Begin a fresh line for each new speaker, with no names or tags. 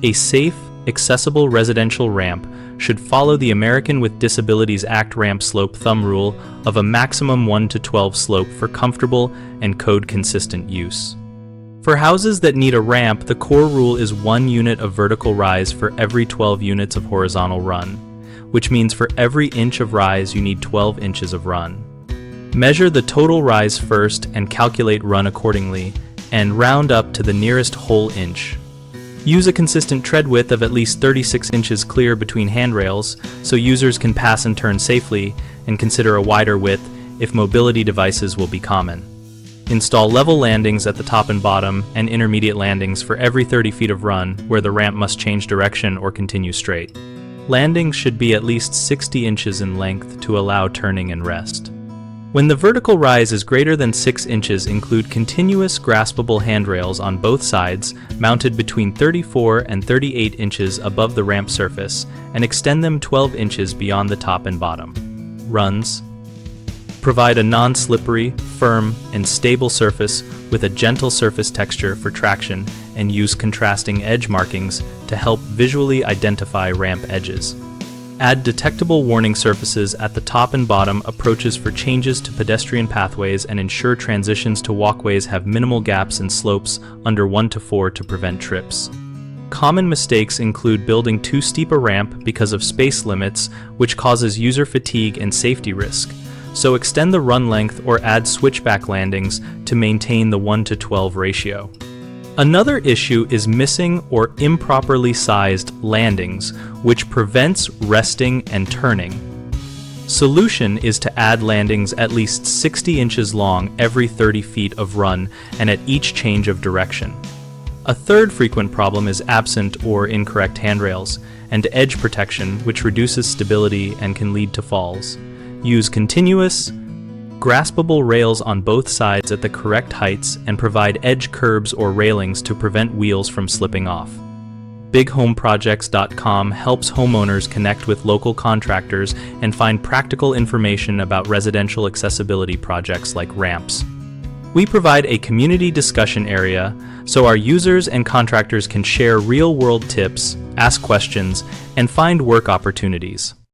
A safe, accessible residential ramp should follow the American with Disabilities Act ramp slope thumb rule of a maximum 1 to 12 slope for comfortable and code-consistent use. For houses that need a ramp, the core rule is 1 unit of vertical rise for every 12 units of horizontal run, which means for every inch of rise you need 12 inches of run. Measure the total rise first and calculate run accordingly, and round up to the nearest whole inch. Use a consistent tread width of at least 36 inches clear between handrails so users can pass and turn safely, and consider a wider width if mobility devices will be common. Install level landings at the top and bottom and intermediate landings for every 30 feet of run where the ramp must change direction or continue straight. Landings should be at least 60 inches in length to allow turning and rest. When the vertical rise is greater than 6 inches, include continuous graspable handrails on both sides mounted between 34 and 38 inches above the ramp surface and extend them 12 inches beyond the top and bottom. Runs. Provide a non-slippery, firm, and stable surface with a gentle surface texture for traction, and use contrasting edge markings to help visually identify ramp edges. Add detectable warning surfaces at the top and bottom approaches for changes to pedestrian pathways, and ensure transitions to walkways have minimal gaps and slopes under 1 to 4 to prevent trips. Common mistakes include building too steep a ramp because of space limits, which causes user fatigue and safety risk. So extend the run length or add switchback landings to maintain the 1 to 12 ratio. Another issue is missing or improperly sized landings, which prevents resting and turning. Solution is to add landings at least 60 inches long every 30 feet of run and at each change of direction. A third frequent problem is absent or incorrect handrails and edge protection, which reduces stability and can lead to falls. Use continuous, graspable rails on both sides at the correct heights and provide edge curbs or railings to prevent wheels from slipping off. BigHomeProjects.com helps homeowners connect with local contractors and find practical information about residential accessibility projects like ramps. We provide a community discussion area so our users and contractors can share real-world tips, ask questions, and find work opportunities.